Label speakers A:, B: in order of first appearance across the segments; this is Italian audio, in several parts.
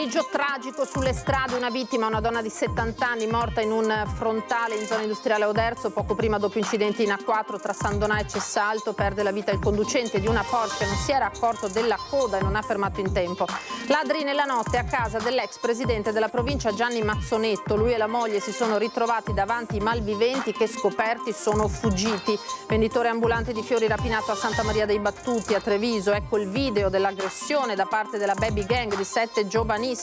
A: Pomeriggio tragico sulle strade, una vittima, una donna di 70 anni morta in un frontale in zona industriale Oderzo. Poco prima, dopo incidenti in A4 tra San Donà e Cessalto, perde la vita il conducente di una Porsche che non si era accorto della coda e non ha fermato in tempo. Ladri nella notte a casa dell'ex presidente della provincia Gianni Mazzonetto. Lui e la moglie si sono ritrovati davanti ai malviventi che, scoperti, sono fuggiti. Venditore ambulante di fiori rapinato a Santa Maria dei Battuti a Treviso. Ecco il video dell'aggressione da parte della baby gang di 7 giovanissimi.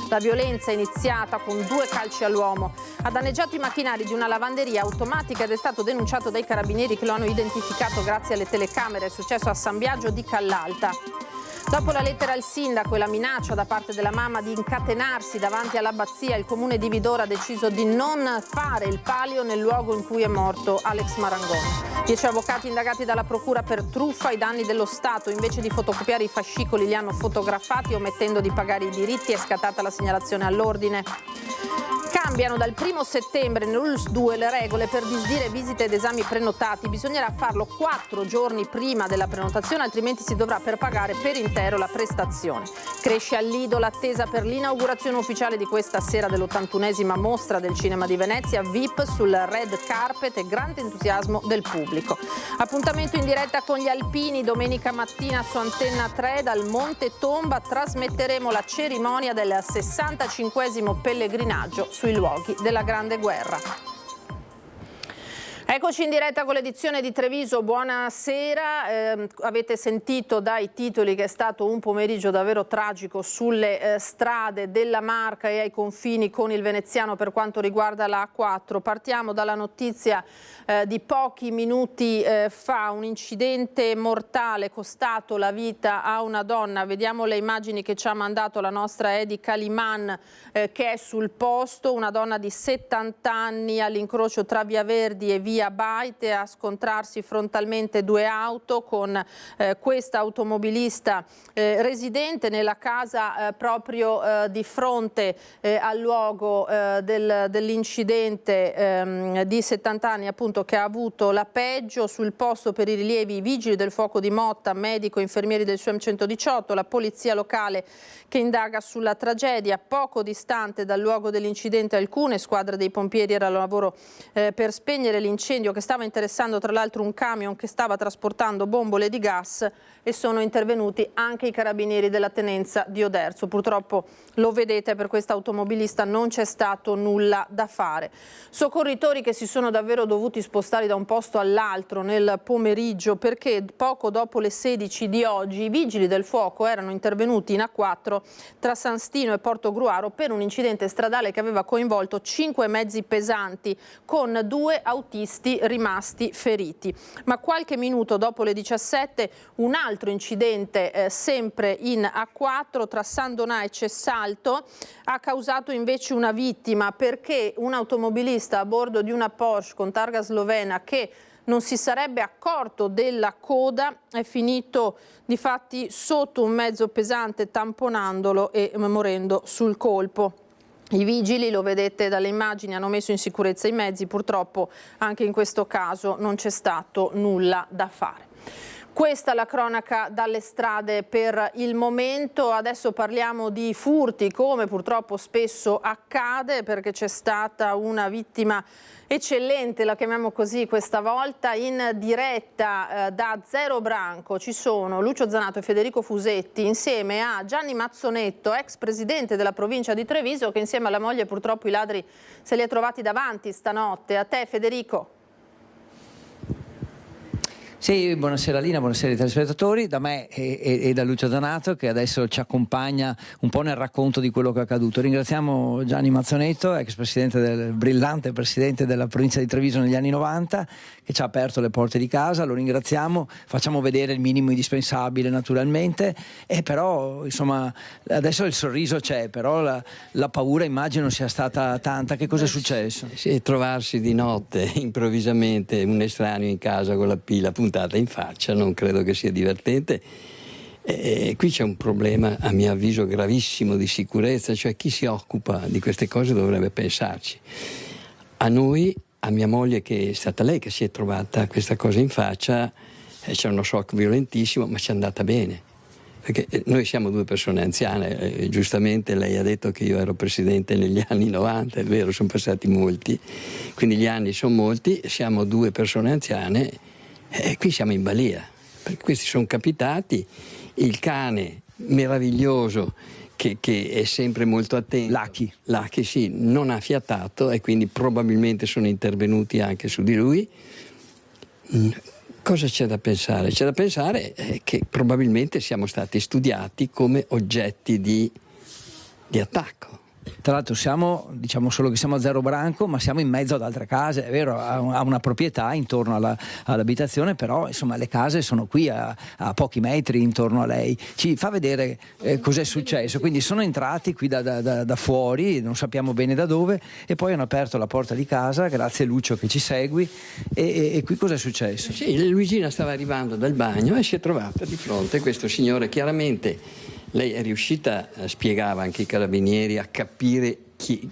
A: La violenza è iniziata con 2 calci all'uomo. Ha danneggiato i macchinari di una lavanderia automatica ed è stato denunciato dai carabinieri che lo hanno identificato grazie alle telecamere. È successo a San Biagio di Callalta. Dopo la lettera al sindaco e la minaccia da parte della mamma di incatenarsi davanti all'abbazia, il comune di Vidora ha deciso di non fare il palio nel luogo in cui è morto Alex Marangoni. 10 avvocati indagati dalla procura per truffa ai danni dello Stato. Invece di fotocopiare i fascicoli li hanno fotografati omettendo di pagare i diritti. È scattata la segnalazione all'ordine. Cambiano dal 1° settembre nell'ULSS 2 le regole per disdire visite ed esami prenotati. Bisognerà farlo 4 giorni prima della prenotazione, altrimenti si dovrà pagare per intero la prestazione. Cresce al Lido l'attesa per l'inaugurazione ufficiale di questa sera dell'81esima mostra del cinema di Venezia, VIP sul red carpet e grande entusiasmo del pubblico. Appuntamento in diretta con gli alpini domenica mattina su Antenna 3 dal Monte Tomba. Trasmetteremo la cerimonia del 65esimo pellegrinaggio sui luoghi della Grande Guerra. Eccoci in diretta con l'edizione di Treviso, buonasera. Avete sentito dai titoli che è stato un pomeriggio davvero tragico sulle strade della Marca e ai confini con il veneziano per quanto riguarda la A4. Partiamo dalla notizia di pochi minuti fa, un incidente mortale costato la vita a una donna. Vediamo le immagini che ci ha mandato la nostra Edi Caliman che è sul posto, una donna di 70 anni all'incrocio tra Via Verdi e Via Baite a scontrarsi frontalmente 2 auto con questa automobilista residente nella casa proprio di fronte al luogo dell'incidente di 70 anni appunto che ha avuto la peggio. Sul posto per i rilievi i vigili del fuoco di Motta, medico, infermieri del SUEM 118, la polizia locale che indaga sulla tragedia. Poco distante dal luogo dell'incidente alcune squadre dei pompieri erano al lavoro per spegnere l'incendio che stava interessando tra l'altro un camion che stava trasportando bombole di gas e sono intervenuti anche i carabinieri della tenenza di Oderzo. Purtroppo lo vedete, per questa automobilista non c'è stato nulla da fare. Soccorritori che si sono davvero dovuti spostare da un posto all'altro nel pomeriggio perché poco dopo le 16 di oggi i vigili del fuoco erano intervenuti in A4 tra San Stino e Portogruaro per un incidente stradale che aveva coinvolto 5 mezzi pesanti con 2 autisti rimasti feriti. Ma qualche minuto dopo le 17 un altro incidente sempre in A4 tra San Donà e Cessalto ha causato invece una vittima perché un automobilista a bordo di una Porsche con targa slovena che non si sarebbe accorto della coda è finito difatti sotto un mezzo pesante tamponandolo e morendo sul colpo. I vigili, lo vedete dalle immagini, hanno messo in sicurezza i mezzi, purtroppo anche in questo caso non c'è stato nulla da fare. Questa è la cronaca dalle strade per il momento. Adesso parliamo di furti, come purtroppo spesso accade, perché c'è stata una vittima eccellente, la chiamiamo così questa volta. In diretta da Zero Branco ci sono Lucio Zanato e Federico Fusetti insieme a Gianni Mazzonetto, ex presidente della provincia di Treviso, che insieme alla moglie purtroppo i ladri se li ha trovati davanti stanotte. A te Federico.
B: Sì, buonasera Lina, buonasera ai telespettatori, da me e da Lucio Zanato che adesso ci accompagna un po' nel racconto di quello che è accaduto. Ringraziamo Gianni Mazzonetto, ex brillante presidente della provincia di Treviso negli anni 90, che ci ha aperto le porte di casa, lo ringraziamo, facciamo vedere il minimo indispensabile naturalmente, e però insomma adesso il sorriso c'è, però la paura immagino sia stata tanta. Che cosa è successo?
C: Sì, trovarsi di notte improvvisamente un estraneo in casa con la pila puntata in faccia non credo che sia divertente. Qui c'è un problema a mio avviso gravissimo di sicurezza, cioè chi si occupa di queste cose dovrebbe pensarci. A noi, a mia moglie, che è stata lei che si è trovata questa cosa in faccia, c'è uno shock violentissimo, ma ci è andata bene. perché noi siamo due persone anziane, giustamente lei ha detto che io ero presidente negli anni 90, è vero, sono passati molti, quindi gli anni sono molti, siamo due persone anziane e qui siamo in balia, perché questi sono capitati, il cane meraviglioso che è sempre molto attento, Lucky sì, non ha fiatato e quindi probabilmente sono intervenuti anche su di lui. Cosa c'è da pensare? C'è da pensare che probabilmente siamo stati studiati come oggetti di attacco.
B: Tra l'altro diciamo solo che siamo a Zero Branco, ma siamo in mezzo ad altre case, è vero, ha una proprietà intorno all'abitazione, però insomma le case sono qui a pochi metri intorno a lei. Ci fa vedere cos'è successo, quindi sono entrati qui da fuori, non sappiamo bene da dove, e poi hanno aperto la porta di casa, grazie Lucio che ci segui, e qui cos'è successo?
C: Sì, Luigina stava arrivando dal bagno e si è trovata di fronte a questo signore. Chiaramente lei è riuscita, spiegava anche ai carabinieri, a capire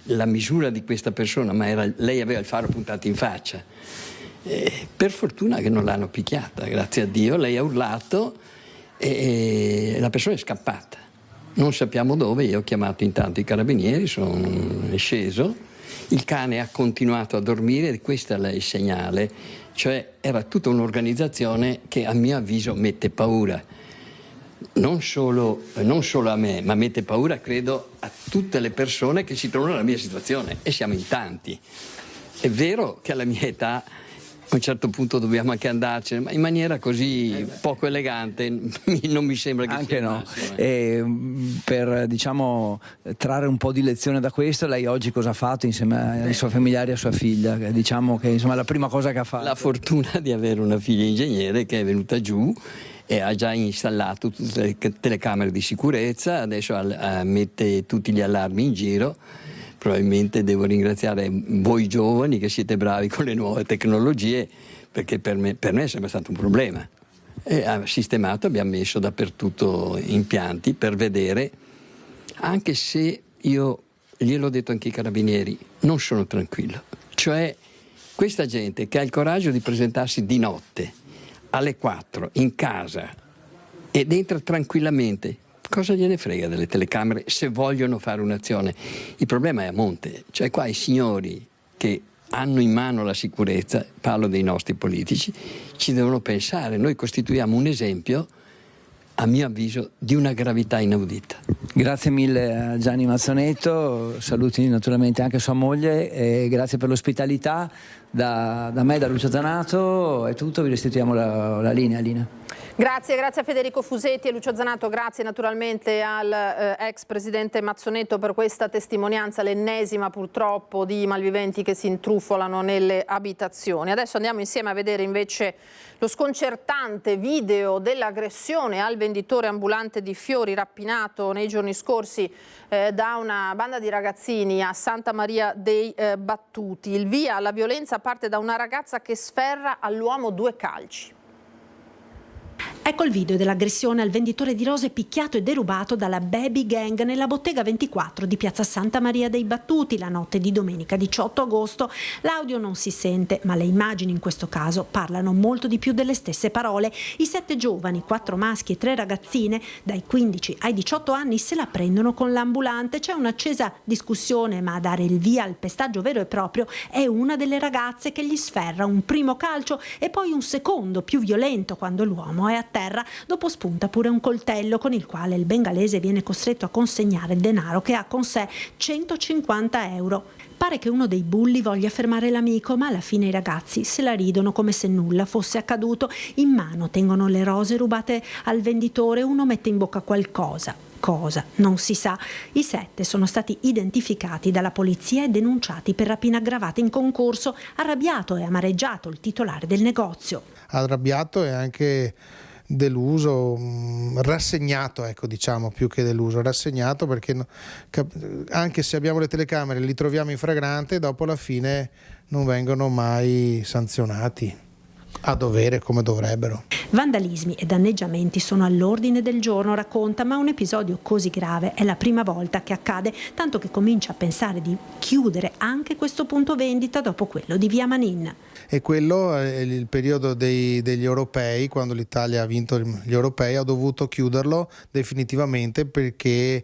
C: la misura di questa persona, ma lei aveva il faro puntato in faccia. Per fortuna che non l'hanno picchiata, grazie a Dio, lei ha urlato e la persona è scappata. Non sappiamo dove, io ho chiamato intanto i carabinieri, è sceso, il cane ha continuato a dormire e questo è il segnale, cioè era tutta un'organizzazione che a mio avviso mette paura. Non solo a me, ma mette paura, credo, a tutte le persone che si trovano nella mia situazione, e siamo in tanti. È vero che alla mia età a un certo punto dobbiamo anche andarcene, ma in maniera così poco elegante non mi sembra che
B: anche
C: sia
B: no.
C: massimo.
B: Per trarre un po' di lezione da questo, lei oggi cosa ha fatto insieme ai suoi familiari e a sua figlia? Diciamo che insomma è la prima cosa che ha fatto.
C: La fortuna di avere una figlia ingegnere che è venuta giù e ha già installato tutte le telecamere di sicurezza, adesso mette tutti gli allarmi in giro. Probabilmente devo ringraziare voi giovani che siete bravi con le nuove tecnologie, perché per me è sempre stato un problema. E ha sistemato, abbiamo messo dappertutto impianti per vedere, anche se io gliel'ho detto anche ai carabinieri, non sono tranquillo. Cioè questa gente che ha il coraggio di presentarsi di notte alle 4 in casa ed entra tranquillamente, cosa gliene frega delle telecamere se vogliono fare un'azione? Il problema è a monte, cioè qua i signori che hanno in mano la sicurezza, parlo dei nostri politici, ci devono pensare. Noi costituiamo un esempio, a mio avviso, di una gravità inaudita.
B: Grazie mille a Gianni Mazzonetto, saluti naturalmente anche sua moglie e grazie per l'ospitalità. Da me, da Lucio Zanato è tutto, vi restituiamo la linea, Lina.
A: Grazie a Federico Fusetti e Lucio Zanato, grazie naturalmente al ex presidente Mazzonetto per questa testimonianza, l'ennesima purtroppo di malviventi che si intrufolano nelle abitazioni. Adesso andiamo insieme a vedere invece lo sconcertante video dell'aggressione al venditore ambulante di fiori rapinato nei giorni scorsi da una banda di ragazzini a Santa Maria dei Battuti. Il via alla violenza parte da una ragazza che sferra all'uomo 2 calci.
D: Ecco il video dell'aggressione al venditore di rose picchiato e derubato dalla Baby Gang nella bottega 24 di piazza Santa Maria dei Battuti la notte di domenica 18 agosto. L'audio non si sente, ma le immagini in questo caso parlano molto di più delle stesse parole. I 7 giovani, 4 maschi e 3 ragazzine, dai 15 ai 18 anni, se la prendono con l'ambulante. C'è un'accesa discussione, ma a dare il via al pestaggio vero e proprio è una delle ragazze che gli sferra un primo calcio e poi un secondo più violento quando l'uomo è a terra. Dopo spunta pure un coltello con il quale il bengalese viene costretto a consegnare il denaro che ha con sé, 150 euro. Pare che uno dei bulli voglia fermare l'amico, ma alla fine i ragazzi se la ridono come se nulla fosse accaduto. In mano tengono le rose rubate al venditore, uno mette in bocca qualcosa. Cosa? Non si sa. I 7 sono stati identificati dalla polizia e denunciati per rapina aggravata in concorso. Arrabbiato e amareggiato il titolare del negozio.
E: Arrabbiato e anche deluso, rassegnato, ecco, diciamo, più che deluso, rassegnato, perché anche se abbiamo le telecamere li troviamo in fragrante, dopo alla fine non vengono mai sanzionati. a dovere come dovrebbero.
D: Vandalismi e danneggiamenti sono all'ordine del giorno, racconta, ma un episodio così grave è la prima volta che accade, tanto che comincia a pensare di chiudere anche questo punto vendita dopo quello di Via Manin.
E: E quello è il periodo degli europei, quando l'Italia ha vinto gli europei, ho dovuto chiuderlo definitivamente perché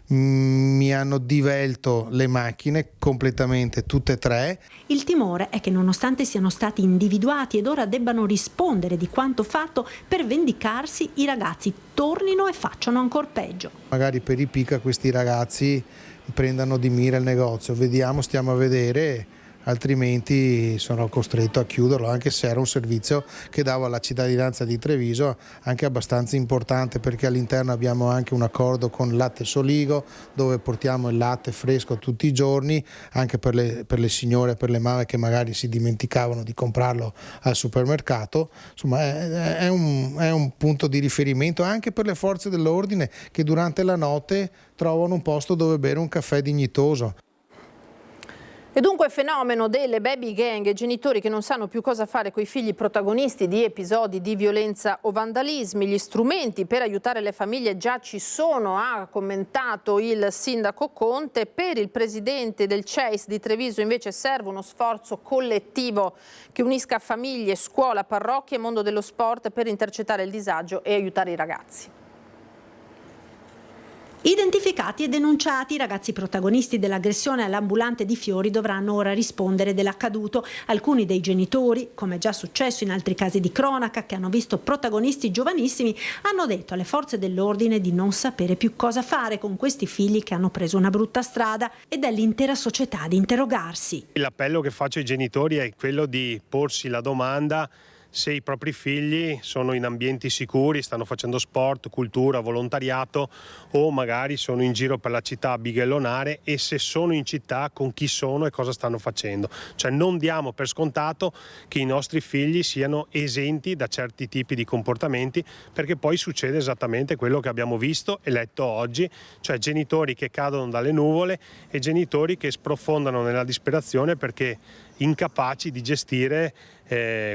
E: mi hanno divelto le macchine completamente, tutte e tre.
D: Il timore è che nonostante siano stati individuati ed ora debbano rispondere di quanto fatto per vendicarsi, i ragazzi tornino e facciano ancor peggio.
E: Magari per i picca questi ragazzi prendano di mira il negozio, vediamo, stiamo a vedere, altrimenti sono costretto a chiuderlo, anche se era un servizio che davo alla cittadinanza di Treviso, anche abbastanza importante, perché all'interno abbiamo anche un accordo con Latte Soligo, dove portiamo il latte fresco tutti i giorni, anche per le signore, per le mamme che magari si dimenticavano di comprarlo al supermercato. Insomma è un punto di riferimento anche per le forze dell'ordine, che durante la notte trovano un posto dove bere un caffè dignitoso.
A: E dunque fenomeno delle baby gang e genitori che non sanno più cosa fare con i figli protagonisti di episodi di violenza o vandalismi. Gli strumenti per aiutare le famiglie già ci sono, ha commentato il sindaco Conte. Per il presidente del CEIS di Treviso invece serve uno sforzo collettivo che unisca famiglie, scuola, parrocchie e mondo dello sport per intercettare il disagio e aiutare i ragazzi.
D: Identificati e denunciati, i ragazzi protagonisti dell'aggressione all'ambulante di Fiori dovranno ora rispondere dell'accaduto. Alcuni dei genitori, come già successo in altri casi di cronaca che hanno visto protagonisti giovanissimi, hanno detto alle forze dell'ordine di non sapere più cosa fare con questi figli che hanno preso una brutta strada, ed è l'intera società di interrogarsi.
F: L'appello che faccio ai genitori è quello di porsi la domanda se i propri figli sono in ambienti sicuri, stanno facendo sport, cultura, volontariato, o magari sono in giro per la città a bighellonare, e se sono in città con chi sono e cosa stanno facendo. Cioè non diamo per scontato che i nostri figli siano esenti da certi tipi di comportamenti, perché poi succede esattamente quello che abbiamo visto e letto oggi, cioè genitori che cadono dalle nuvole e genitori che sprofondano nella disperazione perché incapaci di gestire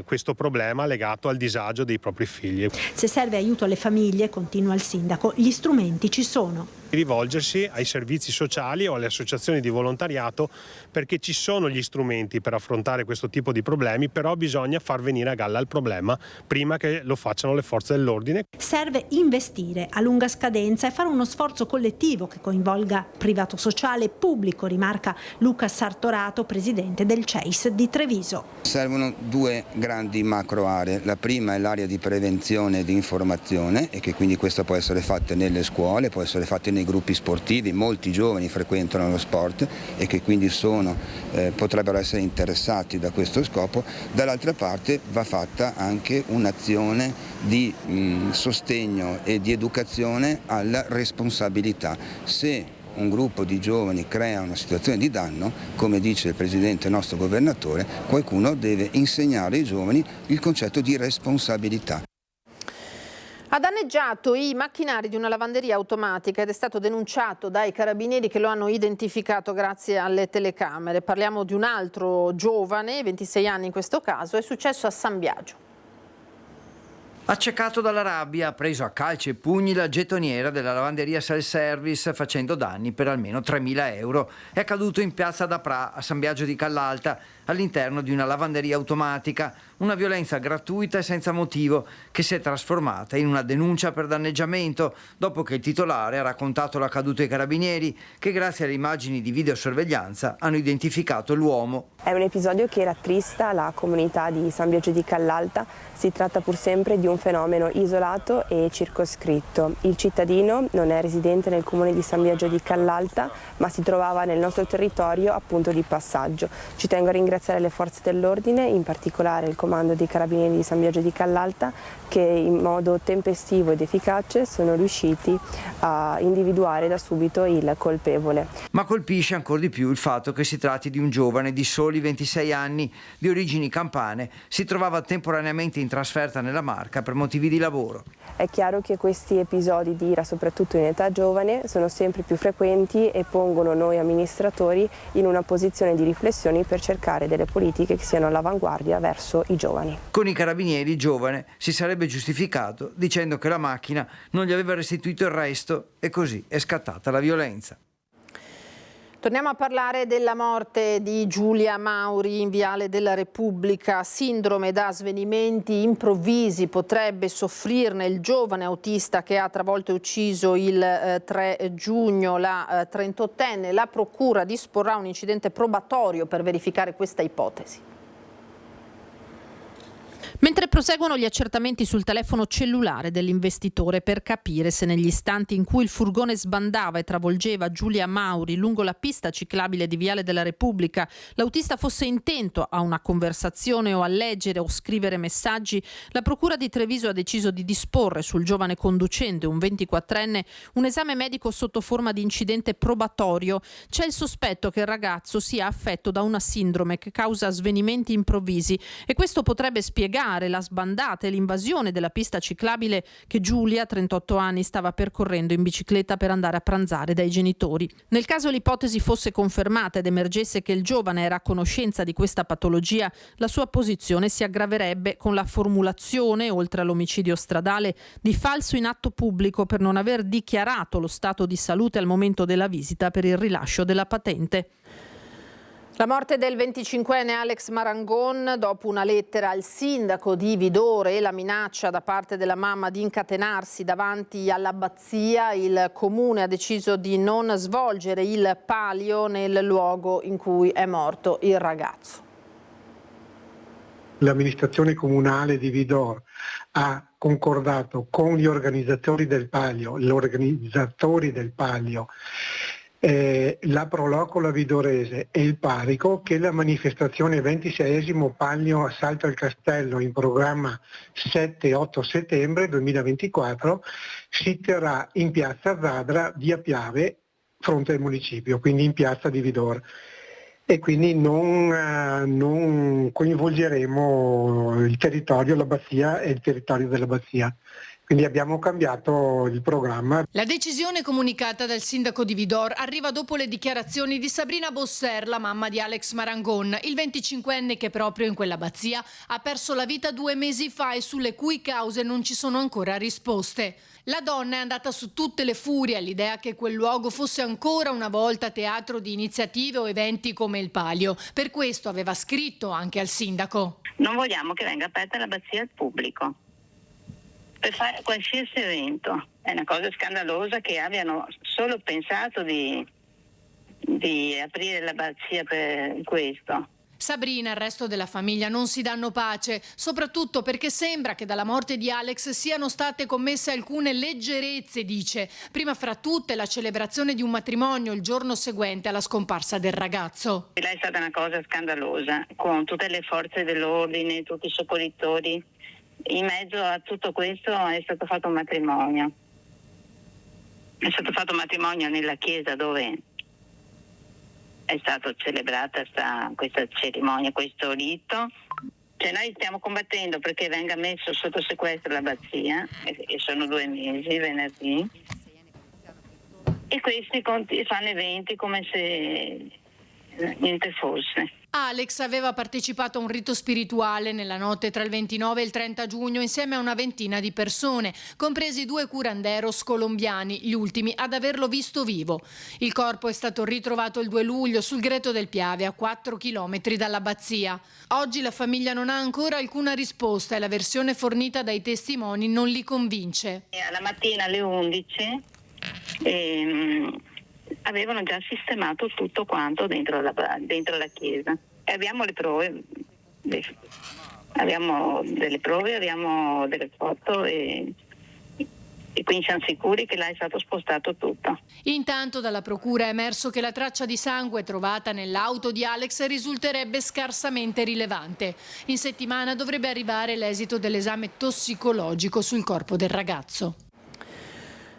F: questo problema legato al disagio dei propri figli.
D: Se serve aiuto alle famiglie, continua il sindaco, gli strumenti ci sono.
F: Rivolgersi ai servizi sociali o alle associazioni di volontariato, perché ci sono gli strumenti per affrontare questo tipo di problemi, però bisogna far venire a galla il problema prima che lo facciano le forze dell'ordine.
D: Serve investire a lunga scadenza e fare uno sforzo collettivo che coinvolga privato, sociale e pubblico, rimarca Luca Sartorato, presidente del CEIS di Treviso.
G: Servono due grandi macro aree. La prima è l'area di prevenzione e di informazione, e che quindi questo può essere fatto nelle scuole, può essere fatto nei gruppi sportivi. Molti giovani frequentano lo sport e che quindi potrebbero essere interessati da questo scopo. Dall'altra parte va fatta anche un'azione di sostegno e di educazione alla responsabilità. Se un gruppo di giovani crea una situazione di danno, come dice il presidente, nostro governatore, qualcuno deve insegnare ai giovani il concetto di responsabilità.
A: Ha danneggiato i macchinari di una lavanderia automatica ed è stato denunciato dai carabinieri che lo hanno identificato grazie alle telecamere. Parliamo di un altro giovane, 26 anni in questo caso, è successo a San Biagio.
B: Accecato dalla rabbia, ha preso a calci e pugni la gettoniera della lavanderia Self Service, facendo danni per almeno 3.000 euro. È accaduto in piazza da Pra, a San Biagio di Callalta, all'interno di una lavanderia automatica. Una violenza gratuita e senza motivo che si è trasformata in una denuncia per danneggiamento, dopo che il titolare ha raccontato l'accaduto ai carabinieri, che grazie alle immagini di videosorveglianza hanno identificato l'uomo.
H: È un episodio che rattrista la comunità di San Biagio di Callalta. Si tratta pur sempre di un fenomeno isolato e circoscritto. Il cittadino non è residente nel comune di San Biagio di Callalta, ma si trovava nel nostro territorio appunto di passaggio. Ci tengo a ringraziare le forze dell'ordine, in particolare il comando dei carabinieri di San Biagio di Callalta, che in modo tempestivo ed efficace sono riusciti a individuare da subito il colpevole.
B: Ma colpisce ancora di più il fatto che si tratti di un giovane di soli 26 anni, di origini campane. Si trovava temporaneamente in trasferta nella Marca per motivi di lavoro.
H: È chiaro che questi episodi di ira, soprattutto in età giovane, sono sempre più frequenti e pongono noi amministratori in una posizione di riflessione per cercare delle politiche che siano all'avanguardia verso i giovani.
I: Con i carabinieri il giovane si sarebbe giustificato dicendo che la macchina non gli aveva restituito il resto e così è scattata la violenza.
A: Torniamo a parlare della morte di Giulia Mauri in Viale della Repubblica. Sindrome da svenimenti improvvisi potrebbe soffrirne il giovane autista che ha travolto e ucciso il 3 giugno la 38enne. La procura disporrà un incidente probatorio per verificare questa ipotesi. Mentre proseguono gli accertamenti sul telefono cellulare dell'investitore per capire se negli istanti in cui il furgone sbandava e travolgeva Giulia Mauri lungo la pista ciclabile di Viale della Repubblica, l'autista fosse intento a una conversazione o a leggere o scrivere messaggi, la Procura di Treviso ha deciso di disporre sul giovane conducente, un 24enne, un esame medico sotto forma di incidente probatorio. C'è il sospetto che il ragazzo sia affetto da una sindrome che causa svenimenti improvvisi e questo potrebbe spiegare la sbandata e l'invasione della pista ciclabile che Giulia, 38 anni, stava percorrendo in bicicletta per andare a pranzare dai genitori. Nel caso l'ipotesi fosse confermata ed emergesse che il giovane era a conoscenza di questa patologia, la sua posizione si aggraverebbe con la formulazione, oltre all'omicidio stradale, di falso in atto pubblico per non aver dichiarato lo stato di salute al momento della visita per il rilascio della patente. La morte del 25enne Alex Marangon dopo una lettera al sindaco di Vidore e la minaccia da parte della mamma di incatenarsi davanti all'abbazia, il comune ha deciso di non svolgere il palio nel luogo in cui è morto il ragazzo.
J: L'amministrazione comunale di Vidor ha concordato con gli organizzatori del palio, la Prolocola Vidorese e il Parico che la manifestazione 26esimo Palio Assalto al Castello in programma 7-8 settembre 2024 si terrà in piazza Zadra, via Piave, fronte al municipio, quindi in piazza di Vidor. E quindi non coinvolgeremo il territorio, l'abbazia e il territorio dell'abbazia. Quindi abbiamo cambiato il programma.
K: La decisione comunicata dal sindaco di Vidor arriva dopo le dichiarazioni di Sabrina Bosser, la mamma di Alex Marangon, il 25enne che proprio in quell'abbazia ha perso la vita 2 mesi fa e sulle cui cause non ci sono ancora risposte. La donna è andata su tutte le furie all'idea che quel luogo fosse ancora una volta teatro di iniziative o eventi come il palio. Per questo aveva scritto anche al sindaco.
L: Non vogliamo che venga aperta l'abbazia al pubblico per fare qualsiasi evento. È una cosa scandalosa che abbiano solo pensato di aprire l'abbazia per questo.
K: Sabrina e il resto della famiglia non si danno pace, soprattutto perché sembra che dalla morte di Alex siano state commesse alcune leggerezze, dice. Prima fra tutte la celebrazione di un matrimonio il giorno seguente alla scomparsa del ragazzo.
L: Lei è stata una cosa scandalosa, con tutte le forze dell'ordine, tutti i soccorritori. In mezzo a tutto questo è stato fatto un matrimonio. È stato fatto un matrimonio nella chiesa dove è stata celebrata questa cerimonia, questo rito. Cioè noi stiamo combattendo perché venga messo sotto sequestro l'abbazia, e sono 2 mesi, venerdì, e questi fanno eventi come se niente fosse.
K: Alex aveva partecipato a un rito spirituale nella notte tra il 29 e il 30 giugno insieme a una ventina di persone, compresi 2 curanderos colombiani, gli ultimi ad averlo visto vivo. Il corpo è stato ritrovato il 2 luglio sul Greto del Piave, a 4 chilometri dall'abbazia. Oggi la famiglia non ha ancora alcuna risposta e la versione fornita dai testimoni non li convince.
L: Alla mattina alle 11 avevano già sistemato tutto quanto dentro la chiesa e abbiamo le prove, abbiamo delle foto e quindi siamo sicuri che là è stato spostato tutto.
K: Intanto dalla procura è emerso che la traccia di sangue trovata nell'auto di Alex risulterebbe scarsamente rilevante. In settimana dovrebbe arrivare l'esito dell'esame tossicologico sul corpo del ragazzo.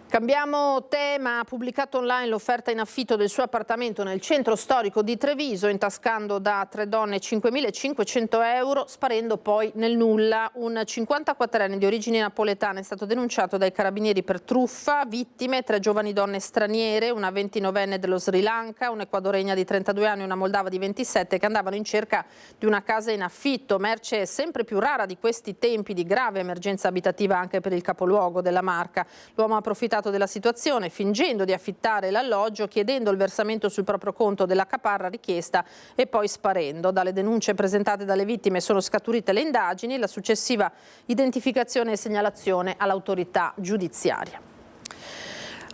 A: Cambiamo tema. Ha pubblicato online l'offerta in affitto del suo appartamento nel centro storico di Treviso, intascando da 3 donne 5.500 euro, sparendo poi nel nulla. Un 54enne di origini napoletane è stato denunciato dai carabinieri per truffa. Vittime 3 giovani donne straniere, una 29enne dello Sri Lanka, un'equadoregna di 32 anni e una moldava di 27, che andavano in cerca di una casa in affitto, merce sempre più rara di questi tempi di grave emergenza abitativa anche per il capoluogo della Marca. L'uomo ha approfittato della situazione, fingendo di affittare l'alloggio, chiedendo il versamento sul proprio conto della caparra richiesta e poi sparendo. Dalle denunce presentate dalle vittime sono scaturite le indagini e la successiva identificazione e segnalazione all'autorità giudiziaria.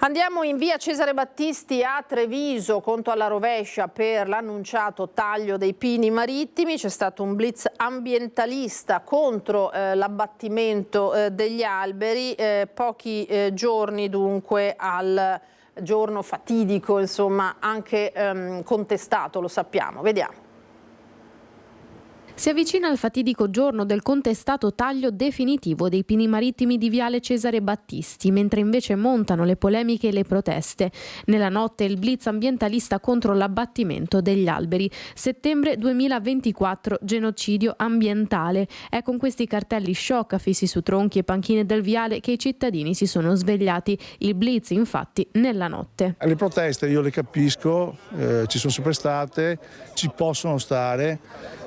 A: Andiamo in via Cesare Battisti a Treviso, conto alla rovescia per l'annunciato taglio dei pini marittimi. C'è stato un blitz ambientalista contro l'abbattimento degli alberi, pochi giorni dunque al giorno fatidico, insomma anche contestato, lo sappiamo. Vediamo.
M: Si avvicina il fatidico giorno del contestato taglio definitivo dei pini marittimi di viale Cesare Battisti, mentre invece montano le polemiche e le proteste. Nella notte il blitz ambientalista contro l'abbattimento degli alberi. Settembre 2024, genocidio ambientale. È con questi cartelli shock affissi su tronchi e panchine del viale che i cittadini si sono svegliati. Il blitz infatti nella notte.
N: Le proteste io le capisco, ci sono sempre state, ci possono stare.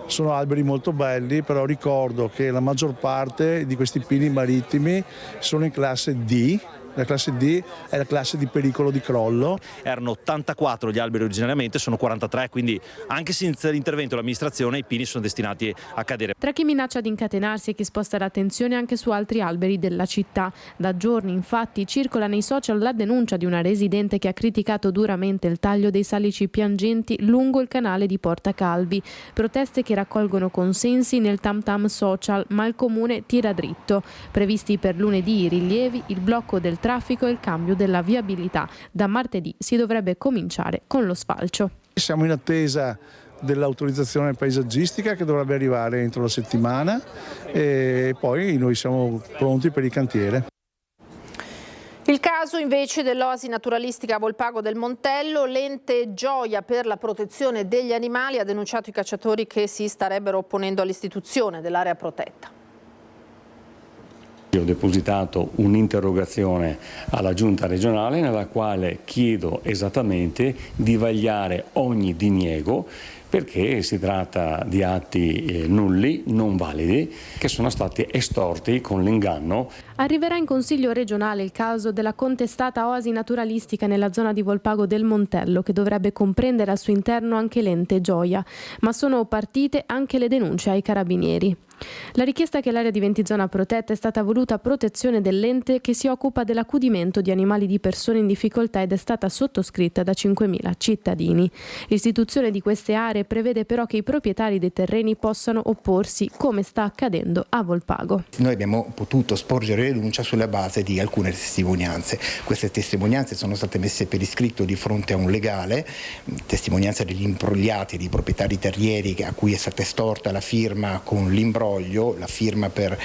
N: Sono alberi molto belli, però ricordo che la maggior parte di questi pini marittimi sono in classe D. La classe D è la classe di pericolo di crollo.
O: Erano 84 gli alberi originariamente, sono 43, quindi anche senza l'intervento dell'amministrazione i pini sono destinati a cadere.
M: Tra chi minaccia di incatenarsi e chi sposta l'attenzione anche su altri alberi della città. Da giorni infatti circola nei social la denuncia di una residente che ha criticato duramente il taglio dei salici piangenti lungo il canale di Porta Calvi. Proteste che raccolgono consensi nel tam tam social, ma il comune tira dritto. Previsti per lunedì i rilievi, il blocco del traffico e il cambio della viabilità. Da martedì si dovrebbe cominciare con lo sfalcio.
N: Siamo in attesa dell'autorizzazione paesaggistica che dovrebbe arrivare entro la settimana e poi noi siamo pronti per il cantiere.
A: Il caso invece dell'oasi naturalistica a Volpago del Montello, l'ente Gioia per la protezione degli animali ha denunciato i cacciatori che si starebbero opponendo all'istituzione dell'area protetta.
P: Ho depositato un'interrogazione alla Giunta regionale nella quale chiedo esattamente di vagliare ogni diniego, perché si tratta di atti nulli, non validi, che sono stati estorti con l'inganno.
M: Arriverà in Consiglio regionale il caso della contestata oasi naturalistica nella zona di Volpago del Montello, che dovrebbe comprendere al suo interno anche l'ente Gioia, ma sono partite anche le denunce ai carabinieri. La richiesta che l'area diventi zona protetta è stata voluta a protezione dell'ente che si occupa dell'accudimento di animali di persone in difficoltà ed è stata sottoscritta da 5.000 cittadini. L'istituzione di queste aree prevede però che i proprietari dei terreni possano opporsi, come sta accadendo a Volpago.
Q: Noi abbiamo potuto sporgere denuncia sulla base di alcune testimonianze. Queste testimonianze sono state messe per iscritto di fronte a un legale, testimonianze degli imbrogliati, dei proprietari terrieri a cui è stata estorta la firma con l'imbroglio, la firma per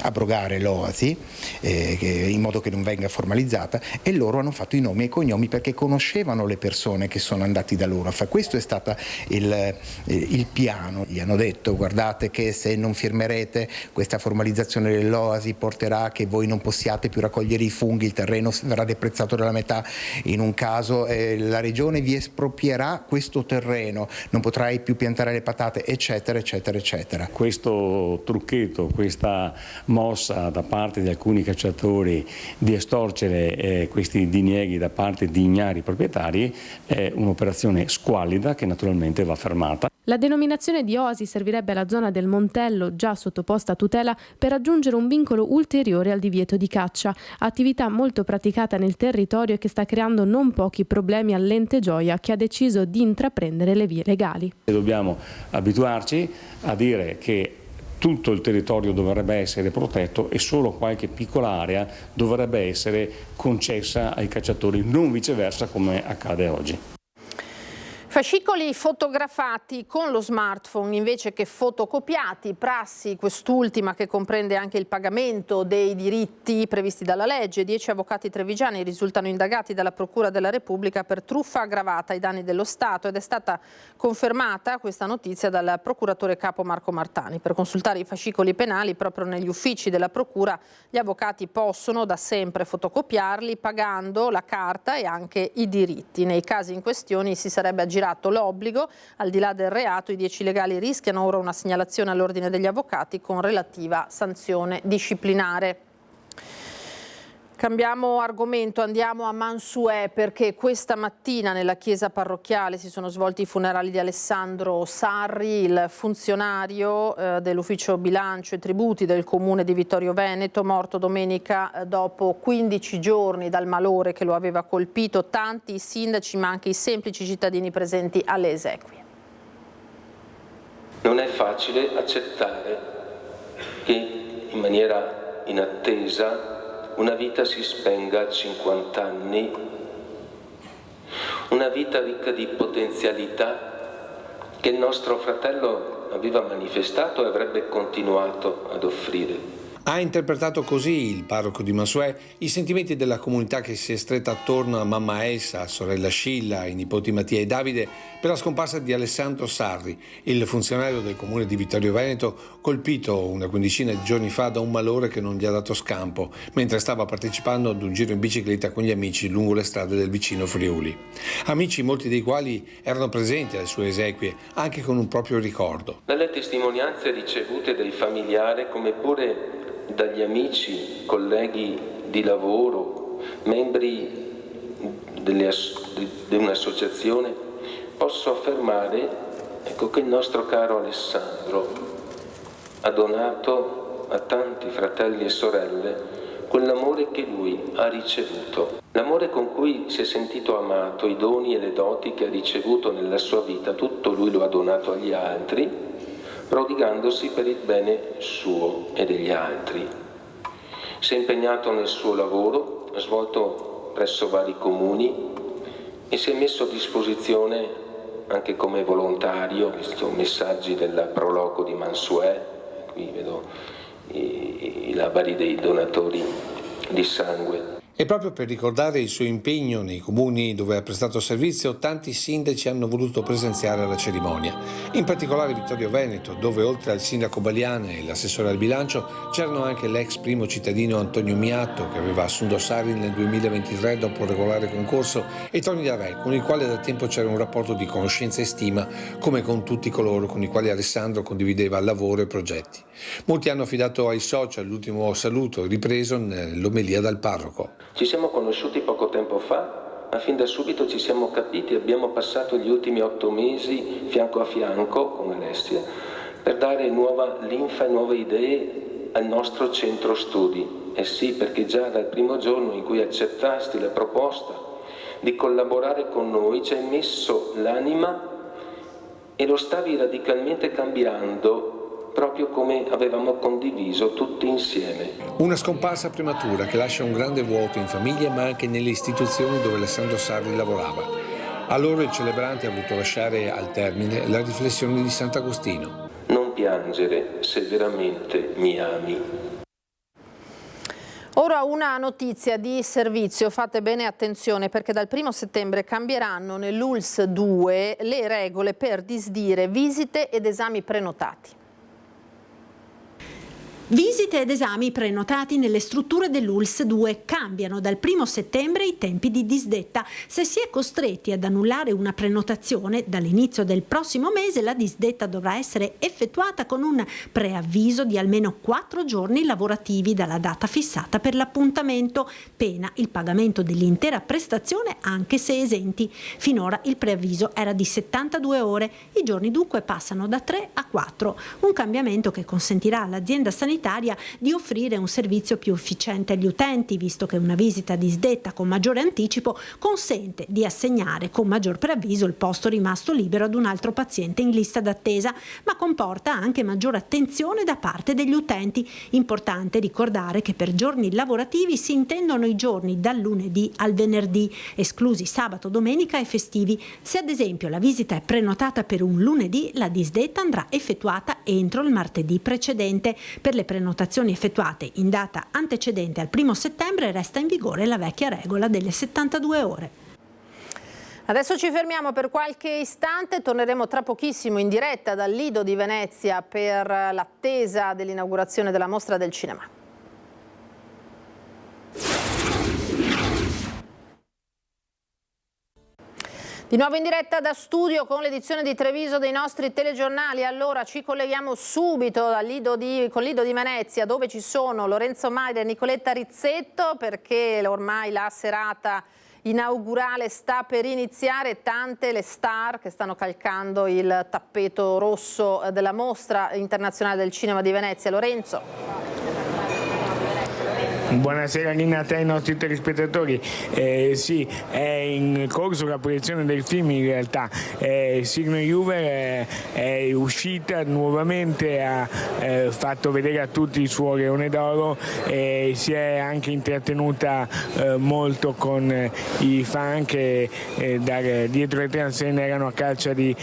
Q: abrogare l'oasi in modo che non venga formalizzata, e loro hanno fatto i nomi e i cognomi perché conoscevano le persone che sono andati da loro. Questo è stato il piano. Gli hanno detto: guardate che se non firmerete questa formalizzazione dell'oasi porterà a che voi non possiate più raccogliere i funghi, il terreno verrà deprezzato della metà, in un caso la regione vi espropierà questo terreno, non potrai più piantare le patate, eccetera eccetera eccetera.
P: Questo trucchetto, questa mossa da parte di alcuni cacciatori di estorcere questi dinieghi da parte di ignari proprietari è un'operazione squallida che naturalmente va fermata.
M: La denominazione di oasi servirebbe alla zona del Montello, già sottoposta a tutela, per aggiungere un vincolo ulteriore al divieto di caccia, attività molto praticata nel territorio e che sta creando non pochi problemi all'ente Gioia, che ha deciso di intraprendere le vie legali.
P: Dobbiamo abituarci a dire che tutto il territorio dovrebbe essere protetto e solo qualche piccola area dovrebbe essere concessa ai cacciatori, non viceversa come accade oggi.
A: Fascicoli fotografati con lo smartphone invece che fotocopiati, prassi quest'ultima che comprende anche il pagamento dei diritti previsti dalla legge. 10 avvocati trevigiani risultano indagati dalla Procura della Repubblica per truffa aggravata ai danni dello Stato ed è stata confermata questa notizia dal procuratore capo Marco Martani. Per consultare i fascicoli penali proprio negli uffici della Procura gli avvocati possono da sempre fotocopiarli pagando la carta e anche i diritti. Nei casi in questione si sarebbe aggirato l'obbligo, al di là del reato i 10 legali rischiano ora una segnalazione all'ordine degli avvocati con relativa sanzione disciplinare. Cambiamo argomento, andiamo a Mansuè perché questa mattina nella chiesa parrocchiale si sono svolti i funerali di Alessandro Sarri, il funzionario dell'ufficio bilancio e tributi del comune di Vittorio Veneto, morto domenica dopo 15 giorni dal malore che lo aveva colpito. Tanti i sindaci ma anche i semplici cittadini presenti alle esequie.
R: Non è facile accettare che in maniera inattesa una vita si spenga a 50 anni, una vita ricca di potenzialità che il nostro fratello aveva manifestato e avrebbe continuato ad offrire.
S: Ha interpretato così il parroco di Mansuè i sentimenti della comunità che si è stretta attorno a mamma Elsa, sorella Scilla, i nipoti Mattia e Davide per la scomparsa di Alessandro Sarri, il funzionario del comune di Vittorio Veneto colpito una quindicina di giorni fa da un malore che non gli ha dato scampo mentre stava partecipando ad un giro in bicicletta con gli amici lungo le strade del vicino Friuli. Amici molti dei quali erano presenti alle sue esequie anche con un proprio ricordo.
R: Dalle testimonianze ricevute dai familiari come pure dagli amici, colleghi di lavoro, membri di un'associazione, posso affermare che il nostro caro Alessandro ha donato a tanti fratelli e sorelle quell'amore che lui ha ricevuto. L'amore con cui si è sentito amato, i doni e le doti che ha ricevuto nella sua vita, tutto lui lo ha donato agli altri, prodigandosi per il bene suo e degli altri. Si è impegnato nel suo lavoro, ha svolto presso vari comuni e si è messo a disposizione anche come volontario, visto messaggi del proloco di Mansuè, qui vedo i labari dei donatori di sangue.
S: E proprio per ricordare il suo impegno nei comuni dove ha prestato servizio, tanti sindaci hanno voluto presenziare alla cerimonia. In particolare Vittorio Veneto, dove oltre al sindaco Baliane e l'assessore al bilancio c'erano anche l'ex primo cittadino Antonio Miatto, che aveva assunto Sarri nel 2023 dopo un regolare concorso, e Tony Darè, con il quale da tempo c'era un rapporto di conoscenza e stima, come con tutti coloro con i quali Alessandro condivideva lavoro e progetti. Molti hanno affidato ai social l'ultimo saluto ripreso nell'omelia dal parroco.
R: Ci siamo conosciuti poco tempo fa, ma fin da subito ci siamo capiti e abbiamo passato gli ultimi 8 mesi fianco a fianco con Alessia per dare nuova linfa e nuove idee al nostro centro studi. E sì, perché già dal primo giorno in cui accettasti la proposta di collaborare con noi ci hai messo l'anima e lo stavi radicalmente cambiando, proprio come avevamo condiviso tutti insieme.
S: Una scomparsa prematura che lascia un grande vuoto in famiglia ma anche nelle istituzioni dove Alessandro Sarri lavorava. A loro il celebrante ha voluto lasciare al termine la riflessione di Sant'Agostino.
R: Non piangere se veramente mi ami.
A: Ora una notizia di servizio, fate bene attenzione perché dal 1° settembre cambieranno nell'ULSS 2 le regole per disdire visite ed esami prenotati.
D: Visite ed esami prenotati nelle strutture dell'ULSS 2 cambiano dal 1° settembre i tempi di disdetta. Se si è costretti ad annullare una prenotazione, dall'inizio del prossimo mese la disdetta dovrà essere effettuata con un preavviso di almeno 4 giorni lavorativi dalla data fissata per l'appuntamento, pena il pagamento dell'intera prestazione anche se esenti. Finora il preavviso era di 72 ore, i giorni dunque passano da 3 a 4, un cambiamento che consentirà all'azienda sanitaria sanitaria di offrire un servizio più efficiente agli utenti, visto che una visita disdetta con maggiore anticipo consente di assegnare con maggior preavviso il posto rimasto libero ad un altro paziente in lista d'attesa, ma comporta anche maggiore attenzione da parte degli utenti. Importante ricordare che per giorni lavorativi si intendono i giorni dal lunedì al venerdì, esclusi sabato, domenica e festivi. Se ad esempio la visita è prenotata per un lunedì, la disdetta andrà effettuata entro il martedì precedente. Per le prenotazioni effettuate in data antecedente al 1° settembre resta in vigore la vecchia regola delle 72 ore.
A: Adesso ci fermiamo per qualche istante, torneremo tra pochissimo in diretta dal Lido di Venezia per l'attesa dell'inaugurazione della Mostra del Cinema. Di nuovo in diretta da studio con l'edizione di Treviso dei nostri telegiornali. Allora ci colleghiamo subito con Lido di Venezia, dove ci sono Lorenzo Maier e Nicoletta Rizzetto, perché ormai la serata inaugurale sta per iniziare. Tante le star che stanno calcando il tappeto rosso della Mostra Internazionale del Cinema di Venezia. Lorenzo.
T: Buonasera Lina, a te e ai nostri telespettatori. Sì, è in corso la proiezione del film, in realtà. Sigourney Weaver è uscita nuovamente, ha fatto vedere a tutti il suo Leone d'Oro e si è anche intrattenuta molto con i fan che dietro le transenne erano a caccia di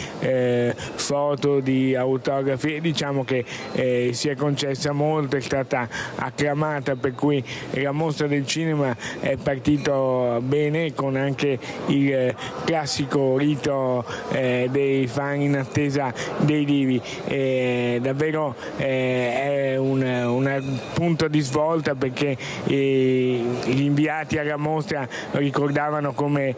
T: foto, di autografi. Diciamo che si è concessa molto, è stata acclamata, per cui la Mostra del Cinema è partito bene, con anche il classico rito dei fan in attesa dei divi. Davvero è un punto di svolta, perché gli inviati alla mostra ricordavano come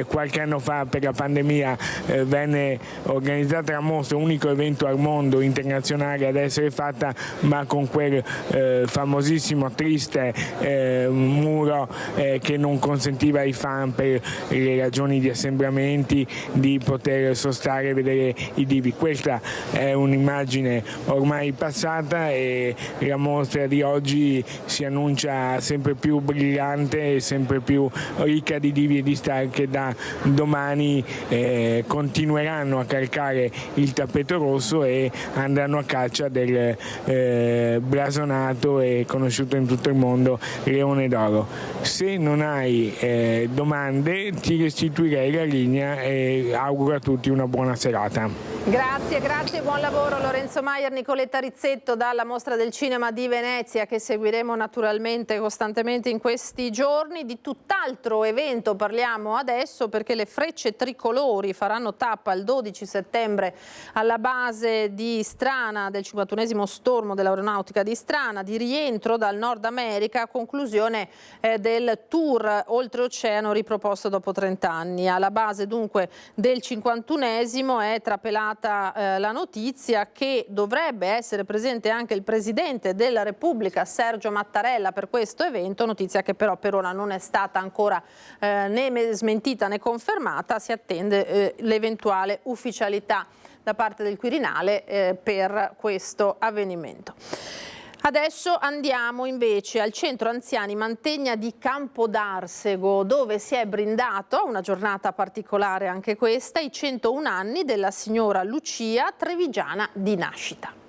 T: qualche anno fa, per la pandemia, venne organizzata la mostra, unico evento al mondo internazionale ad essere fatta, ma con quel famosissimo triste muro che non consentiva ai fan, per le ragioni di assembramenti, di poter sostare e vedere i divi. Questa è un'immagine ormai passata e la mostra di oggi si annuncia sempre più brillante e sempre più ricca di divi e di star che da domani continueranno a calcare il tappeto rosso e andranno a caccia del blasonato e conosciuto in tutto il mondo Leone d'Oro. Se non hai domande ti restituirei la linea e auguro a tutti una buona serata.
A: Grazie, buon lavoro Lorenzo Maier, Nicoletta Rizzetto dalla Mostra del Cinema di Venezia, che seguiremo naturalmente costantemente in questi giorni. Di tutt'altro evento parliamo adesso, perché le Frecce Tricolori faranno tappa il 12 settembre alla base di Strana del 51esimo stormo dell'aeronautica di Strana, di rientro dal Nord America a conclusione del tour oltreoceano riproposto dopo 30 anni. Alla base dunque del 51esimo è trapelata la notizia che dovrebbe essere presente anche il Presidente della Repubblica Sergio Mattarella per questo evento, notizia che però per ora non è stata ancora né smentita né confermata. Si attende l'eventuale ufficialità da parte del Quirinale per questo avvenimento. Adesso andiamo invece al centro anziani Mantegna di Campodarsego, dove si è brindato, una giornata particolare anche questa, i 101 anni della signora Lucia, trevigiana di nascita.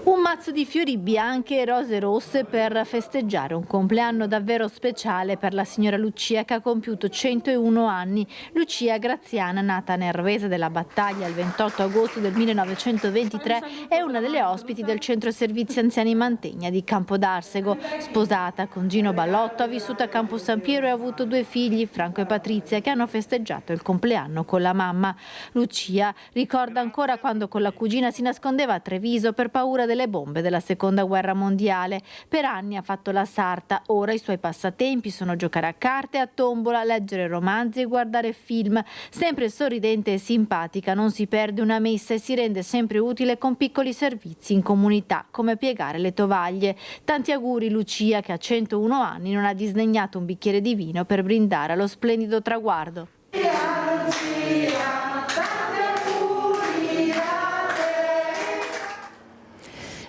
U: Un mazzo di fiori bianchi e rose rosse per festeggiare un compleanno davvero speciale per la signora Lucia, che ha compiuto 101 anni. Lucia Graziana, nata a Nervesa della Battaglia il 28 agosto del 1923, è una delle ospiti del centro servizi anziani Mantegna di Campodarsego. Sposata con Gino Ballotto, ha vissuto a Campo San Piero e ha avuto 2 figli, Franco e Patrizia, che hanno festeggiato il compleanno con la mamma. Lucia ricorda ancora quando con la cugina si nascondeva a Treviso per paura delle bombe della Seconda Guerra Mondiale. Per anni ha fatto la sarta, ora i suoi passatempi sono giocare a carte, a tombola, leggere romanzi e guardare film. Sempre sorridente e simpatica, non si perde una messa e si rende sempre utile con piccoli servizi in comunità, come piegare le tovaglie. Tanti auguri Lucia, che a 101 anni non ha disdegnato un bicchiere di vino per brindare allo splendido traguardo.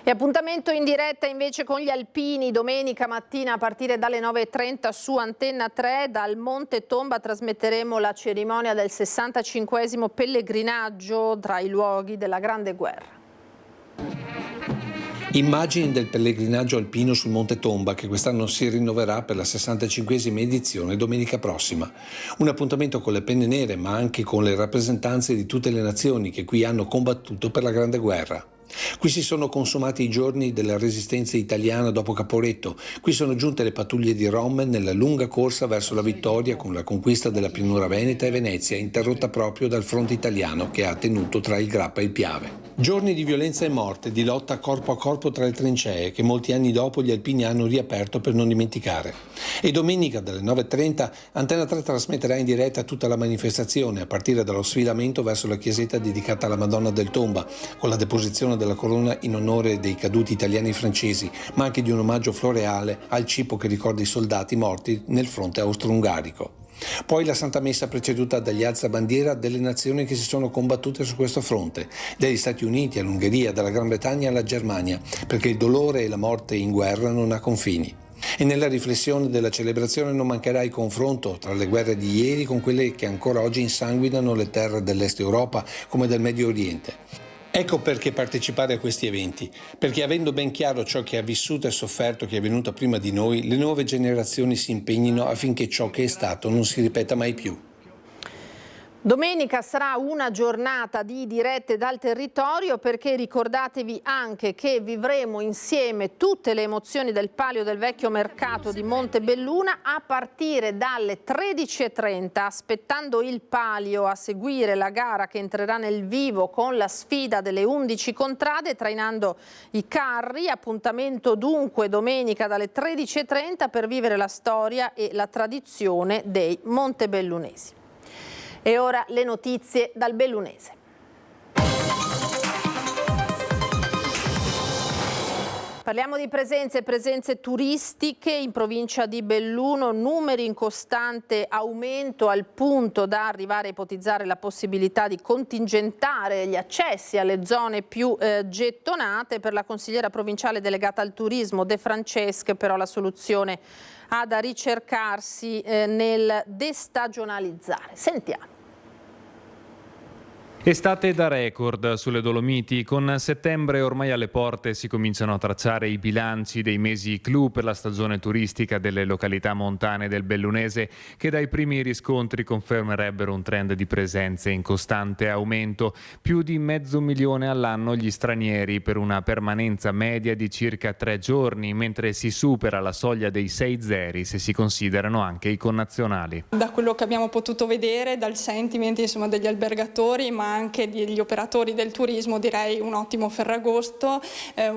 A: E appuntamento in diretta invece con gli alpini domenica mattina a partire dalle 9:30 su Antenna 3. Dal Monte Tomba trasmetteremo la cerimonia del 65° pellegrinaggio tra i luoghi della Grande Guerra.
S: Immagini del pellegrinaggio alpino sul Monte Tomba, che quest'anno si rinnoverà per la 65esima edizione domenica prossima. Un appuntamento con le penne nere, ma anche con le rappresentanze di tutte le nazioni che qui hanno combattuto per la Grande Guerra. Qui si sono consumati i giorni della resistenza italiana dopo Caporetto. Qui sono giunte le pattuglie di Rommel nella lunga corsa verso la vittoria con la conquista della pianura veneta e Venezia, interrotta proprio dal fronte italiano che ha tenuto tra il Grappa e il Piave. Giorni di violenza e morte, di lotta corpo a corpo tra le trincee che molti anni dopo gli alpini hanno riaperto per non dimenticare. E domenica dalle 9:30 Antenna 3 trasmetterà in diretta tutta la manifestazione a partire dallo sfilamento verso la chiesetta dedicata alla Madonna del Tomba, con la deposizione della corona in onore dei caduti italiani e francesi, ma anche di un omaggio floreale al cipo che ricorda i soldati morti nel fronte austro-ungarico. Poi la Santa Messa preceduta dagli alzabandiera delle nazioni che si sono combattute su questo fronte, dagli Stati Uniti all'Ungheria, dalla Gran Bretagna alla Germania, perché il dolore e la morte in guerra non ha confini. E nella riflessione della celebrazione non mancherà il confronto tra le guerre di ieri con quelle che ancora oggi insanguinano le terre dell'Est Europa come del Medio Oriente. Ecco perché partecipare a questi eventi, perché avendo ben chiaro ciò che ha vissuto e sofferto chi è venuto prima di noi, le nuove generazioni si impegnino affinché ciò che è stato non si ripeta mai più.
A: Domenica sarà una giornata di dirette dal territorio, perché ricordatevi anche che vivremo insieme tutte le emozioni del Palio del Vecchio Mercato di Montebelluna a partire dalle 13:30, aspettando il palio a seguire la gara che entrerà nel vivo con la sfida delle 11 contrade, trainando i carri. Appuntamento dunque domenica dalle 13:30 per vivere la storia e la tradizione dei montebellunesi. E ora le notizie dal Bellunese. Parliamo di presenze turistiche in provincia di Belluno, numeri in costante aumento al punto da arrivare a ipotizzare la possibilità di contingentare gli accessi alle zone più gettonate. Per la consigliera provinciale delegata al turismo De Francesche però la soluzione ha da ricercarsi nel destagionalizzare. Sentiamo.
C: Estate da record sulle Dolomiti. Con settembre ormai alle porte si cominciano a tracciare i bilanci dei mesi clou per la stagione turistica delle località montane del Bellunese, che dai primi riscontri confermerebbero un trend di presenze in costante aumento. Più di 500.000 all'anno gli stranieri, per una permanenza media di circa 3 giorni, mentre si supera la soglia dei 6 zeri se si considerano anche i connazionali.
V: Da quello che abbiamo potuto vedere, dal sentiment degli albergatori, ma anche degli operatori del turismo, direi un ottimo Ferragosto,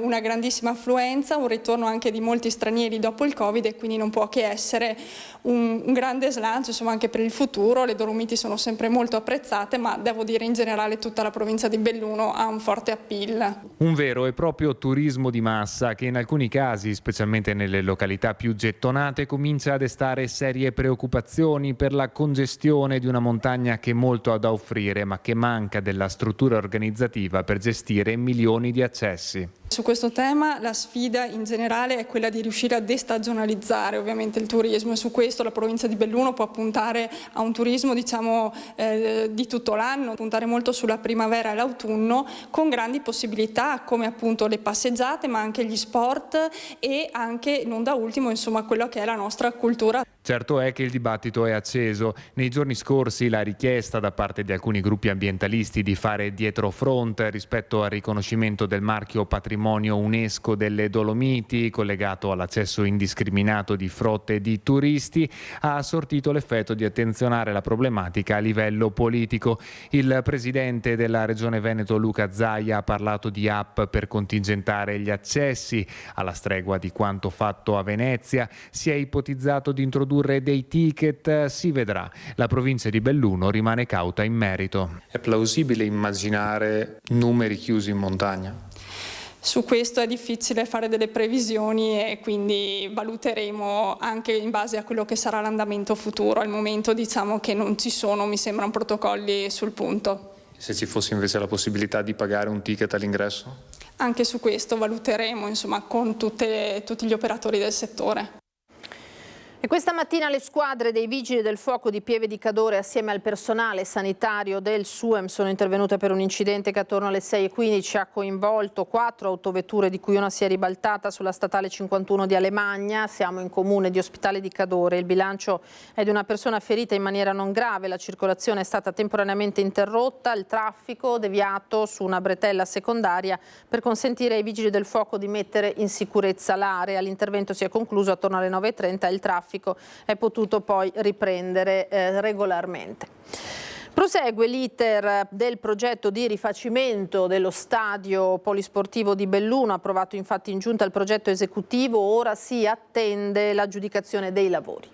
V: una grandissima affluenza, un ritorno anche di molti stranieri dopo il Covid, e quindi non può che essere un grande slancio anche per il futuro. Le Dolomiti sono sempre molto apprezzate, ma devo dire in generale tutta la provincia di Belluno ha un forte appeal.
C: Un vero e proprio turismo di massa che in alcuni casi, specialmente nelle località più gettonate, comincia a destare serie preoccupazioni per la congestione di una montagna che molto ha da offrire, ma che manca della struttura organizzativa per gestire milioni di accessi.
V: Su questo tema la sfida in generale è quella di riuscire a destagionalizzare ovviamente il turismo, e su questo la provincia di Belluno può puntare a un turismo di tutto l'anno, puntare molto sulla primavera e l'autunno, con grandi possibilità come appunto le passeggiate, ma anche gli sport e anche, non da ultimo, quello che è la nostra cultura.
C: Certo è che il dibattito è acceso. Nei giorni scorsi la richiesta da parte di alcuni gruppi ambientalisti di fare dietrofront rispetto al riconoscimento del marchio patrimonio UNESCO delle Dolomiti, collegato all'accesso indiscriminato di frotte e di turisti, ha sortito l'effetto di attenzionare la problematica a livello politico. Il presidente della Regione Veneto Luca Zaia ha parlato di app per contingentare gli accessi. Alla stregua di quanto fatto a Venezia, si è ipotizzato di introdurre dei ticket, si vedrà. La provincia di Belluno rimane cauta in merito.
W: È plausibile immaginare numeri chiusi in montagna?
V: Su questo è difficile fare delle previsioni e quindi valuteremo anche in base a quello che sarà l'andamento futuro. Al momento diciamo che non ci sono, mi sembrano, protocolli sul punto.
W: Se ci fosse invece la possibilità di pagare un ticket all'ingresso?
V: Anche su questo valuteremo con tutti gli operatori del settore.
A: E questa mattina le squadre dei Vigili del Fuoco di Pieve di Cadore assieme al personale sanitario del SUEM sono intervenute per un incidente che attorno alle 6:15 ha coinvolto 4 autovetture di cui una si è ribaltata sulla statale 51 di Alemagna. Siamo in comune di Ospitale di Cadore. Il bilancio è di una persona ferita in maniera non grave. La circolazione è stata temporaneamente interrotta, il traffico deviato su una bretella secondaria per consentire ai Vigili del Fuoco di mettere in sicurezza l'area. L'intervento si è concluso attorno alle 9:30 e il traffico è potuto poi riprendere regolarmente. Prosegue l'iter del progetto di rifacimento dello stadio polisportivo di Belluno, approvato infatti in giunta il progetto esecutivo, ora si attende l'aggiudicazione dei lavori.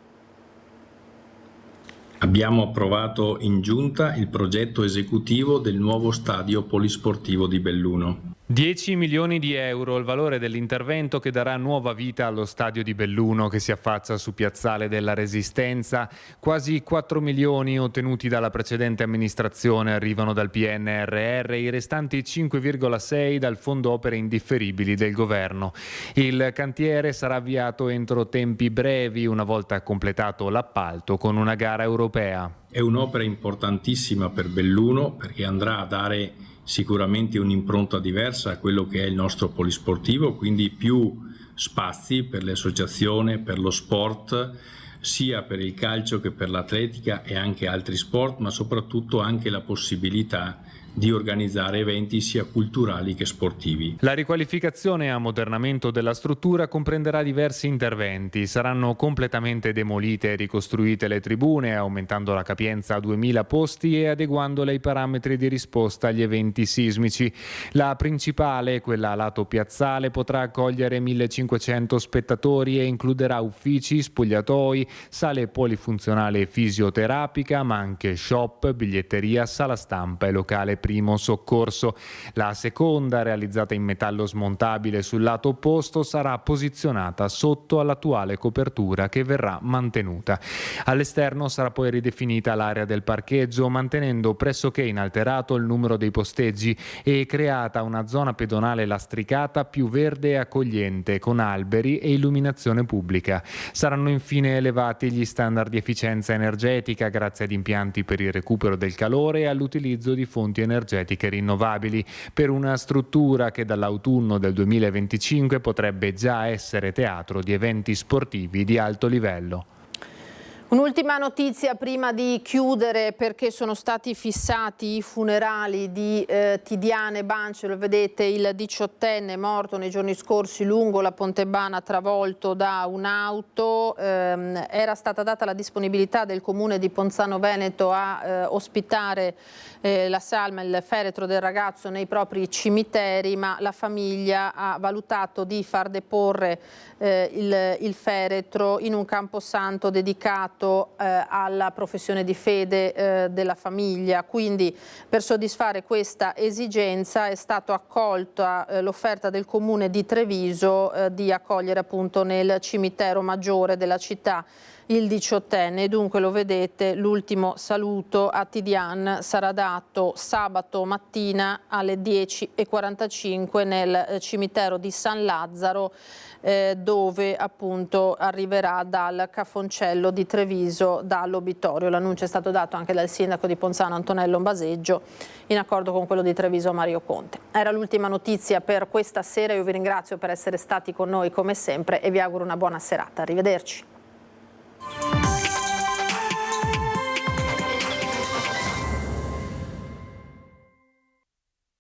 E: Abbiamo approvato in giunta il progetto esecutivo del nuovo stadio polisportivo di Belluno.
C: 10 milioni di euro il valore dell'intervento che darà nuova vita allo stadio di Belluno che si affaccia su Piazzale della Resistenza. Quasi 4 milioni ottenuti dalla precedente amministrazione arrivano dal PNRR, i restanti 5,6 dal Fondo Opere Indifferibili del governo. Il cantiere sarà avviato entro tempi brevi una volta completato l'appalto con una gara europea.
E: È un'opera importantissima per Belluno perché andrà a dare sicuramente un'impronta diversa a quello che è il nostro polisportivo, quindi più spazi per le associazioni, per lo sport, sia per il calcio che per l'atletica e anche altri sport, ma soprattutto anche la possibilità di organizzare eventi sia culturali che sportivi.
C: La riqualificazione e ammodernamento della struttura comprenderà diversi interventi. Saranno completamente demolite e ricostruite le tribune, aumentando la capienza a 2000 posti e adeguandole ai parametri di risposta agli eventi sismici. La principale, quella a lato piazzale, potrà accogliere 1500 spettatori e includerà uffici, spogliatoi, sale polifunzionale e fisioterapica, ma anche shop, biglietteria, sala stampa e locale primo soccorso. La seconda, realizzata in metallo smontabile sul lato opposto, sarà posizionata sotto all'attuale copertura che verrà mantenuta. All'esterno sarà poi ridefinita l'area del parcheggio, mantenendo pressoché inalterato il numero dei posteggi e creata una zona pedonale lastricata più verde e accogliente, con alberi e illuminazione pubblica. Saranno infine elevati gli standard di efficienza energetica grazie ad impianti per il recupero del calore e all'utilizzo di fonti energetiche rinnovabili, per una struttura che dall'autunno del 2025 potrebbe già essere teatro di eventi sportivi di alto livello.
A: Un'ultima notizia prima di chiudere, perché sono stati fissati i funerali di Tidiane Banci. Lo vedete, il 18enne morto nei giorni scorsi lungo la Pontebana travolto da un'auto. Era stata data la disponibilità del comune di Ponzano Veneto a ospitare la salma, il feretro del ragazzo nei propri cimiteri, ma la famiglia ha valutato di far deporre il feretro in un camposanto dedicato alla professione di fede della famiglia. Quindi, per soddisfare questa esigenza, è stata accolta l'offerta del comune di Treviso di accogliere appunto nel cimitero maggiore della città il 18enne. Dunque, lo vedete, l'ultimo saluto a Tidiane sarà dato sabato mattina alle 10:45 nel cimitero di San Lazzaro, dove appunto arriverà dal Cafoncello di Treviso, dall'obitorio. L'annuncio è stato dato anche dal sindaco di Ponzano Antonello Baseggio, in accordo con quello di Treviso Mario Conte. Era l'ultima notizia per questa sera. Io vi ringrazio per essere stati con noi come sempre e vi auguro una buona serata. Arrivederci.